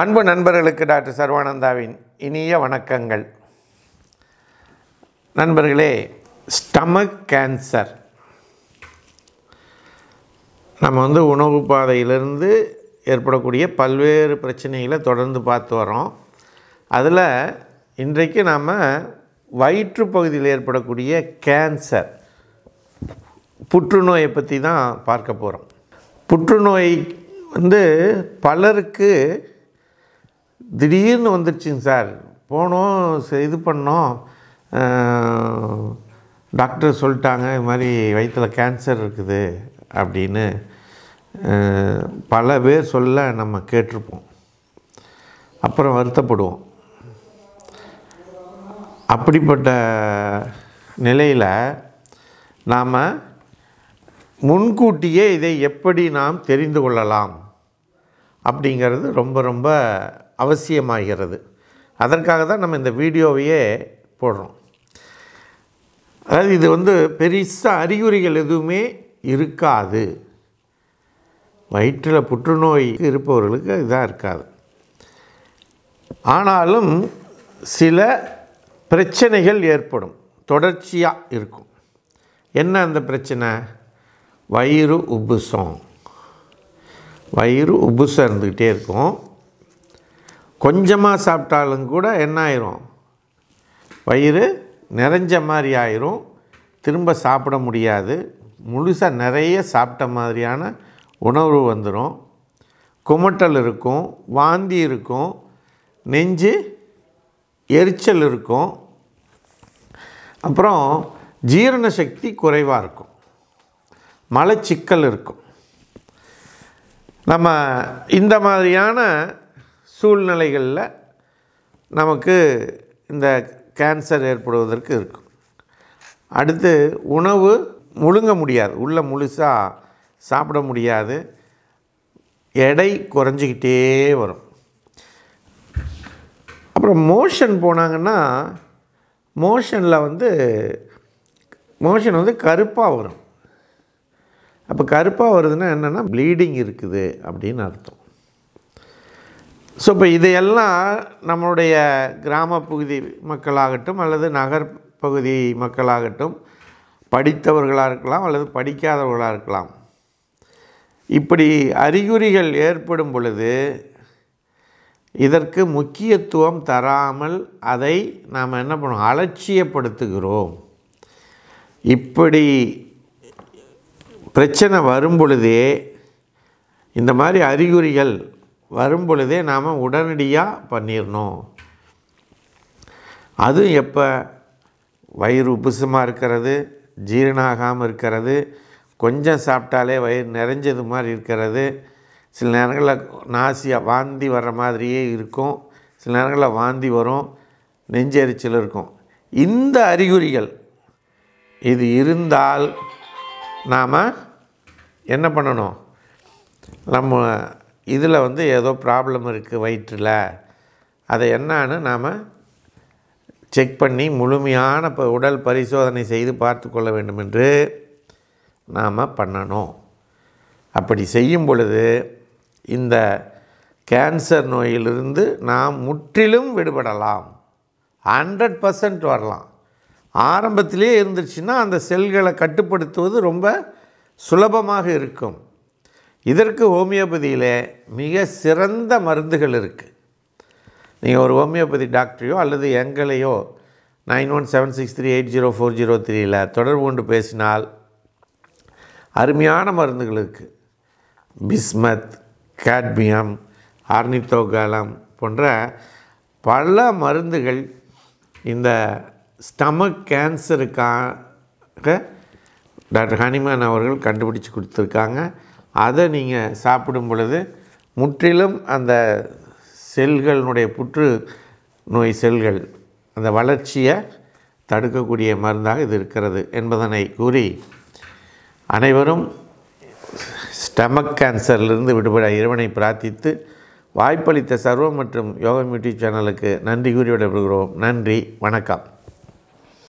அன்பு நண்பர்களுக்கு டாக்டர் சர்வானந்தாவின் இனிய வணக்கங்கள். நண்பர்களே, ஸ்டமக் கேன்சர் நம்ம உணவு பாதையிலிருந்து ஏற்படக்கூடிய பல்வேறு பிரச்சனைகளை தொடர்ந்து பார்த்து வரோம். அதில் இன்றைக்கு நாம் வயிற்று பகுதியில் ஏற்படக்கூடிய கேன்சர், புற்றுநோயை பற்றி தான் பார்க்க போகிறோம். புற்றுநோய் பலருக்கு திடீர்னு வந்துடுச்சுங்க சார், போனோம் இது பண்ணோம், டாக்டர் சொல்லிட்டாங்க இது மாதிரி வயிற்றில் கேன்சர் இருக்குது அப்படின்னு பல பேர் சொல்ல நம்ம கேட்டிருப்போம். அப்புறம் வருத்தப்படுவோம். அப்படிப்பட்ட நிலையில் நாம் முன்கூட்டியே இதை எப்படி நாம் தெரிந்து கொள்ளலாம் அப்படிங்கிறது ரொம்ப ரொம்ப அவசியமாகிறது. அதற்காக தான் நம்ம இந்த வீடியோவையே போடுறோம். அதாவது இது பெருசாக அறிகுறிகள் எதுவுமே இருக்காது. வயிற்றில் புற்றுநோய் இருப்பவர்களுக்கு இதாக இருக்காது. ஆனாலும் சில பிரச்சனைகள் ஏற்படும், தொடர்ச்சியாக இருக்கும். என்ன அந்த பிரச்சனை? வயிறு உப்புசம். வயிறு உப்புசம் இருந்துக்கிட்டே இருக்கும். கொஞ்சமாக சாப்பிட்டாலும் கூட என்ன ஆயிரும்? வயிறு நிறைஞ்ச மாதிரி ஆயிரும். திரும்ப சாப்பிட முடியாது. முழுசாக நிறைய சாப்பிட்ட மாதிரியான உணர்வு வந்துடும். குமட்டல் இருக்கும், வாந்தி இருக்கும், நெஞ்சு எரிச்சல் இருக்கும். அப்புறம் ஜீரண சக்தி குறைவாக இருக்கும், மலச்சிக்கல் இருக்கும். நம்ம இந்த மாதிரியான சூழ்நிலைகளில் நமக்கு இந்த கேன்சர் ஏற்படுவதற்கு இருக்கும். அடுத்து உணவு முழுங்க முடியாது, உள்ள முழுசாக சாப்பிட முடியாது, எடை குறைஞ்சிக்கிட்டே வரும். அப்புறம் மோஷன் போனாங்கன்னா மோஷன் கருப்பாக வரும். அப்போ கருப்பாக வருதுன்னா என்னென்னா ப்ளீடிங் இருக்குது அப்படின்னு அர்த்தம். ஸோ இப்போ இதையெல்லாம் நம்மளுடைய கிராமப்பகுதி மக்களாகட்டும் அல்லது நகர்பகுதி மக்களாகட்டும், படித்தவர்களாக இருக்கலாம் அல்லது படிக்காதவர்களாக இருக்கலாம், இப்படி அறிகுறிகள் ஏற்படும் பொழுது இதற்கு முக்கியத்துவம் தராமல் அதை நாம் என்ன பண்ணுவோம்? அலட்சியப்படுத்துகிறோம். இப்படி பிரச்சனை வரும் பொழுதே, இந்த மாதிரி அறிகுறிகள் வரும் பொழுதே நாம் உடனடியாக பண்ணிடணும். அதுவும் எப்போ? வயிறு உப்புசமாக இருக்கிறது, ஜீரணம் ஆகாமல் இருக்கிறது, கொஞ்சம் சாப்பிட்டாலே வயிறு நிறைஞ்சது மாதிரி இருக்கிறது, சில நேரங்களில் நாசியாக வாந்தி வர்ற மாதிரியே இருக்கும், சில நேரங்களில் வாந்தி வரும், நெஞ்செரிச்சல் இருக்கும். இந்த அறிகுறிகள் இது இருந்தால் நாம் என்ன பண்ணணும்? நம்ம இதில் ஏதோ ப்ராப்ளம் இருக்குது வயிற்றில், அதை என்னான்னு நாம் செக் பண்ணி முழுமையான உடல் பரிசோதனை செய்து பார்த்து கொள்ள வேண்டும் என்று நாம் பண்ணணும். அப்படி செய்யும் பொழுது இந்த கேன்சர் நோயிலிருந்து நாம் முற்றிலும் விடுபடலாம். 100% வரலாம். ஆரம்பத்திலே இருந்துச்சுன்னா அந்த செல்களை கட்டுப்படுத்துவது ரொம்ப சுலபமாக இருக்கும். இதற்கு ஹோமியோபதியில் மிக சிறந்த மருந்துகள் இருக்குது. நீங்கள் ஒரு ஹோமியோபதி டாக்டரையோ அல்லது எங்களையோ 9176380403 தொடர்பு கொண்டு பேசினால் அருமையான மருந்துகள் இருக்குது. பிஸ்மத், காட்மியம், ஆர்னித்தோகாலம் போன்ற பல மருந்துகள் இந்த ஸ்டமக் கேன்சருக்காக டாக்டர் ஹனிமேன் அவர்கள் கண்டுபிடிச்சி கொடுத்துருக்காங்க. அதை நீங்கள் சாப்பிடும் பொழுது முற்றிலும் அந்த செல்களினுடைய புற்று நோய் செல்கள் அந்த வளர்ச்சியை தடுக்கக்கூடிய மருந்தாக இது இருக்கிறது என்பதனை கூறி, அனைவரும் ஸ்டமக் கேன்சரிலிருந்து விடுபட இறைவனை பிரார்த்தித்து, வாய்ப்பளித்த சர்வம் மற்றும் யோகம் யூடியூப் சேனலுக்கு நன்றி கூறி விடைபெறுகிறோம். நன்றி, வணக்கம்.